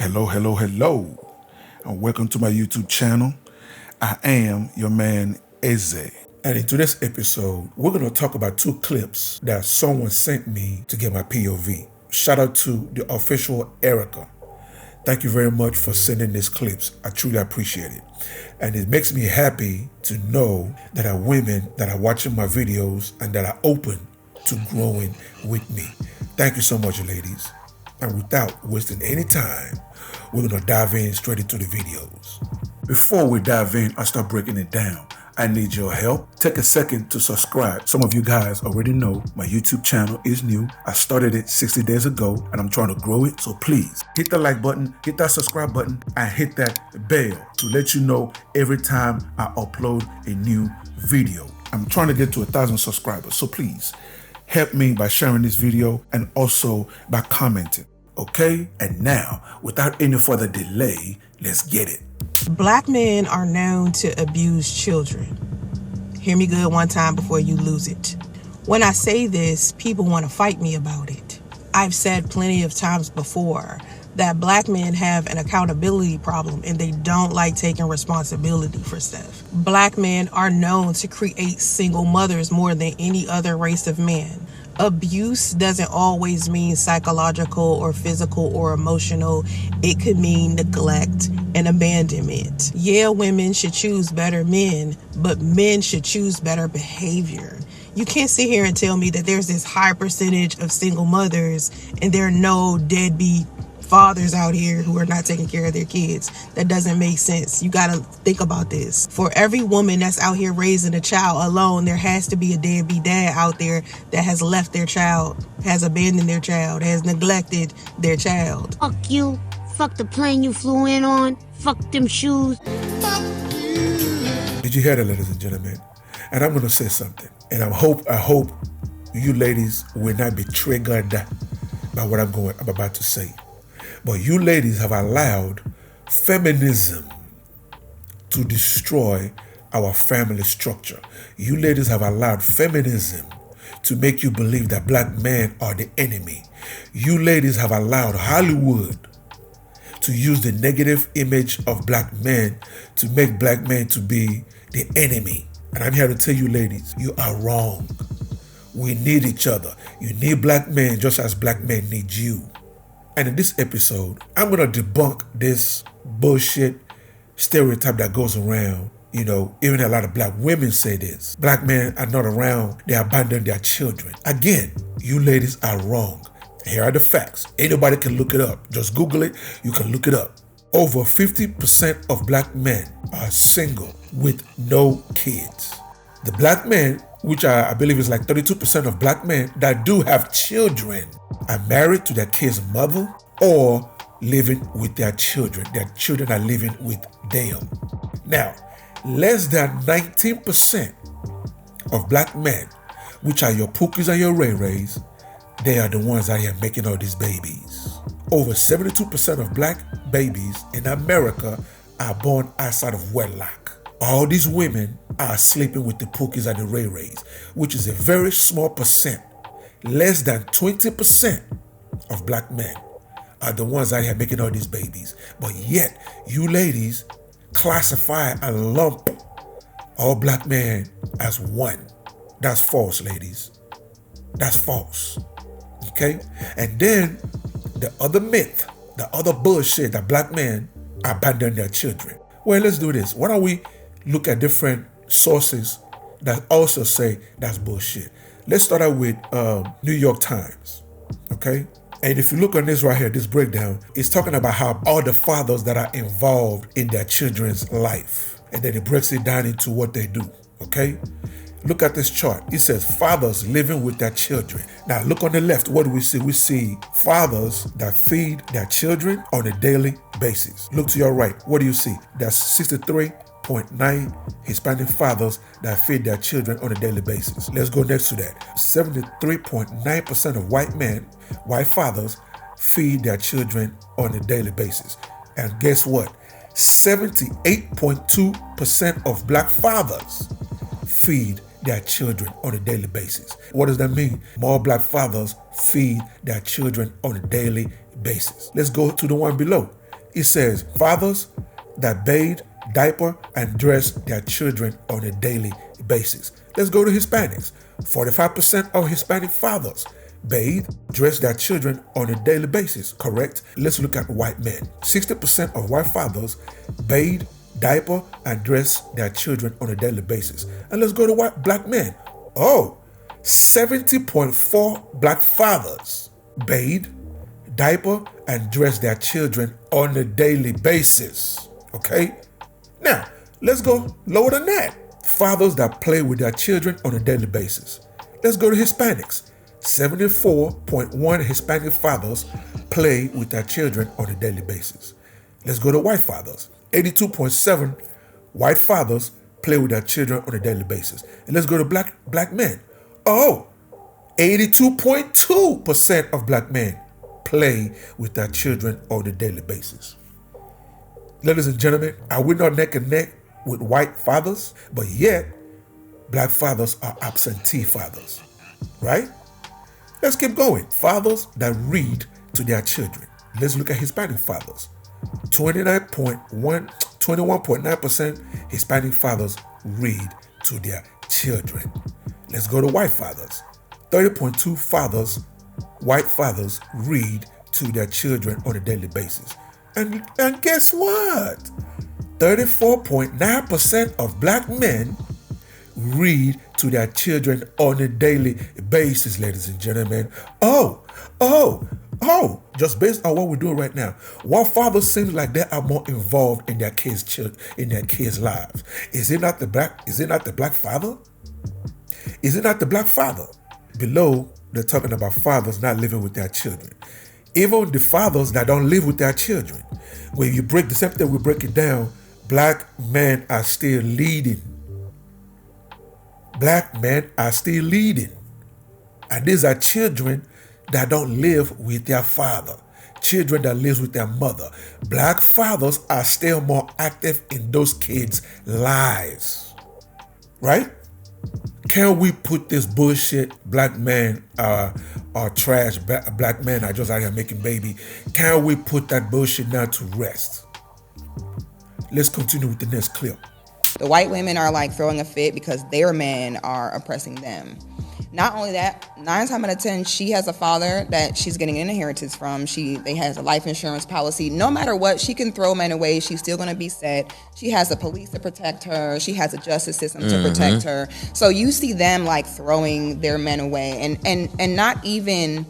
Hello, and welcome to my YouTube channel. I am your man, Eze. And in today's episode, we're going to talk about two clips that someone sent me to get my POV. Shout out to the official Erica. Thank you very much for sending these clips. I truly appreciate it. And it makes me happy to know that there are women that are watching my videos and that are open to growing with me. Thank you so much, ladies. And without wasting any time, we're going to dive in straight into the videos. Before we dive in, I start breaking it down. I need your help. Take a second to subscribe. Some of you guys already know my YouTube channel is new. I started it 60 days ago and I'm trying to grow it. So please hit the like button, hit that subscribe button, and hit that bell to let you know every time I upload a new video. I'm trying to get to 1,000 subscribers. So please help me by sharing this video and also by commenting. Okay? And now, without any further delay, let's get it. Black men are known to abuse children. Hear me good one time before you lose it. When I say this, people want to fight me about it. I've said plenty of times before that black men have an accountability problem and they don't like taking responsibility for stuff. Black men are known to create single mothers more than any other race of men. Abuse doesn't always mean psychological or physical or emotional. It could mean neglect and abandonment. Yeah, women should choose better men, but men should choose better behavior. You can't sit here and tell me that there's this high percentage of single mothers and there are no deadbeat fathers out here who are not taking care of their kids. That doesn't make sense. You gotta think about this. For every woman that's out here raising a child alone, there has to be a deadbeat dad out there that has left their child, has abandoned their child, has neglected their child. Fuck you. Fuck the plane you flew in on. Fuck them shoes. Did you hear that, ladies and gentlemen? And I'm gonna say something. And I hope you ladies will not be triggered by what I'm about to say. But you ladies have allowed feminism to destroy our family structure. You ladies have allowed feminism to make you believe that black men are the enemy. You ladies have allowed Hollywood to use the negative image of black men to make black men to be the enemy. And I'm here to tell you ladies, you are wrong. We need each other. You need black men just as black men need you. And in this episode, I'm going to debunk this bullshit stereotype that goes around. You know, even a lot of black women say this. Black men are not around. They abandon their children. Again, you ladies are wrong. Here are the facts. Anybody can look it up. Just Google it. You can look it up. Over 50% of black men are single with no kids. The black men, which I believe is like 32% of black men that do have children, are married to their kid's mother or living with their children. Their children are living with them. Now, less than 19% of black men, which are your Pookies and your Ray Rays, they are the ones out here making all these babies. Over 72% of black babies in America are born outside of wedlock. All these women are sleeping with the Pookies and the Ray Rays, which is a very small percent. Less than 20% of black men are the ones out here making all these babies. But yet, you ladies classify and lump all black men as one. That's false, ladies. That's false. Okay? And then the other myth, the other bullshit that black men abandon their children. Well, let's do this. Why don't we look at different sources that also say that's bullshit. Let's start out with New York Times, okay? And if you look on this right here, this breakdown, it's talking about how all the fathers that are involved in their children's life. And then it breaks it down into what they do, okay? Look at this chart. It says fathers living with their children. Now look on the left, what do we see? We see fathers that feed their children on a daily basis. Look to your right, what do you see? That's 63.9 Hispanic fathers that feed their children on a daily basis. Let's go next to that. 73.9% of white fathers feed their children on a daily basis. And guess what? 78.2% of black fathers feed their children on a daily basis. What does that mean? More black fathers feed their children on a daily basis. Let's go to the one below. It says, fathers that bathe, diaper, and dress their children on a daily basis. Let's go to Hispanics. 45% of Hispanic fathers bathe, dress their children on a daily basis. Correct? Let's look at white men. 60% of white fathers bathe, diaper, and dress their children on a daily basis. And let's go to black men. 70.4 black fathers bathe, diaper, and dress their children on a daily basis. Okay? Now, let's go lower than that. Fathers that play with their children on a daily basis. Let's go to Hispanics. 74.1 Hispanic fathers play with their children on a daily basis. Let's go to white fathers. 82.7 white fathers play with their children on a daily basis. And let's go to black men. 82.2% of black men play with their children on a daily basis. Ladies and gentlemen, are we not neck and neck with white fathers? But yet, black fathers are absentee fathers, right? Let's keep going. Fathers that read to their children. Let's look at Hispanic fathers. 21.9% Hispanic fathers read to their children. Let's go to white fathers. 30.2 white fathers read to their children on a daily basis. And guess what? 34.9% of black men read to their children on a daily basis, ladies and gentlemen. Just based on what we're doing right now, what fathers seem like they are more involved in their kids' lives? Is it not the black father? Is it not the black father? Below, they're talking about fathers not living with their children. Even the fathers that don't live with their children. When you break the same thing, we break it down, black men are still leading. Black men are still leading. And these are children that don't live with their father. Children that live with their mother. Black fathers are still more active in those kids' lives. Right? Can we put this bullshit, black men are trash, black men are just out here making baby? Can we put that bullshit now to rest? Let's continue with the next clip. The white women are like throwing a fit because their men are oppressing them. Not only that, 9 times out of 10, she has a father that she's getting an inheritance from. They has a life insurance policy. No matter what, she can throw men away. She's still going to be set. She has a police to protect her. She has a justice system to protect her. So you see them like throwing their men away and not even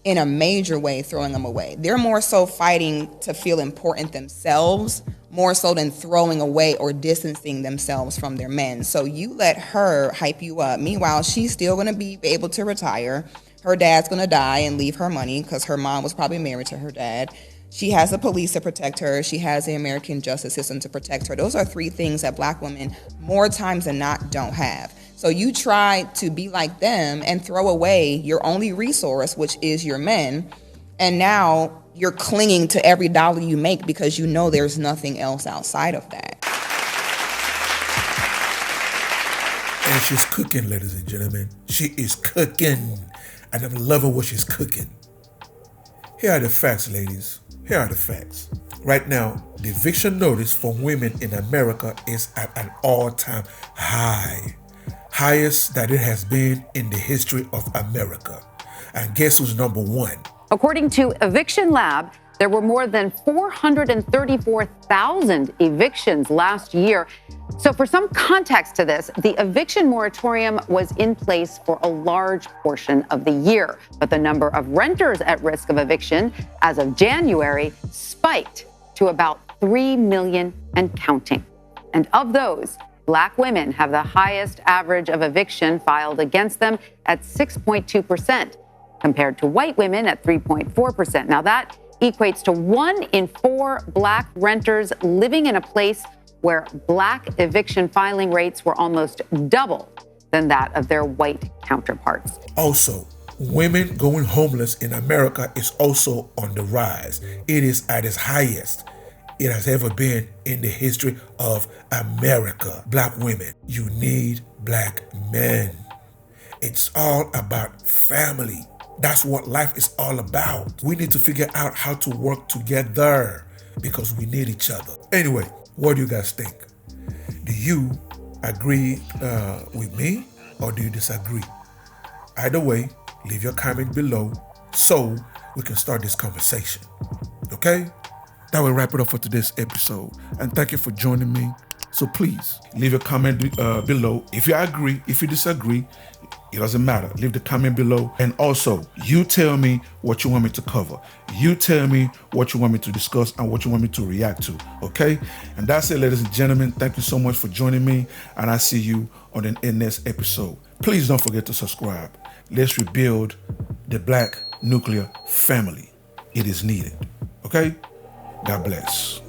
in a major way throwing them away. They're more so fighting to feel important themselves, more so than throwing away or distancing themselves from their men. So you let her hype you up. Meanwhile, she's still going to be able to retire. Her dad's going to die and leave her money because her mom was probably married to her dad. She has the police to protect her. She has the American justice system to protect her. Those are 3 things that black women more times than not don't have. So you try to be like them and throw away your only resource, which is your men. And now you're clinging to every dollar you make because you know there's nothing else outside of that. And she's cooking, ladies and gentlemen. She is cooking. And I'm loving what she's cooking. Here are the facts, ladies. Here are the facts. Right now, the eviction notice for women in America is at an all-time high. Highest that it has been in the history of America. And guess who's number 1? According to Eviction Lab, there were more than 434,000 evictions last year. So for some context to this, the eviction moratorium was in place for a large portion of the year. But the number of renters at risk of eviction as of January spiked to about 3 million and counting. And of those, Black women have the highest average of eviction filed against them at 6.2%, compared to white women at 3.4%. Now that equates to 1 in 4 Black renters living in a place where Black eviction filing rates were almost double than that of their white counterparts. Also, women going homeless in America is also on the rise. It is at its highest it has ever been in the history of America. Black women, you need Black men. It's all about family. That's what life is all about. We need to figure out how to work together. because we need each other. Anyway, what do you guys think? Do you agree with me or do you disagree? Either way, leave your comment below so we can start this conversation. Okay? That will wrap it up for today's episode. And thank you for joining me. So please leave a comment below. If you agree, if you disagree, it doesn't matter. Leave the comment below. And also, you tell me what you want me to cover. You tell me what you want me to discuss and what you want me to react to. Okay? And that's it, ladies and gentlemen. Thank you so much for joining me. And I see you on the next episode. Please don't forget to subscribe. Let's rebuild the Black nuclear family. It is needed. Okay? God bless.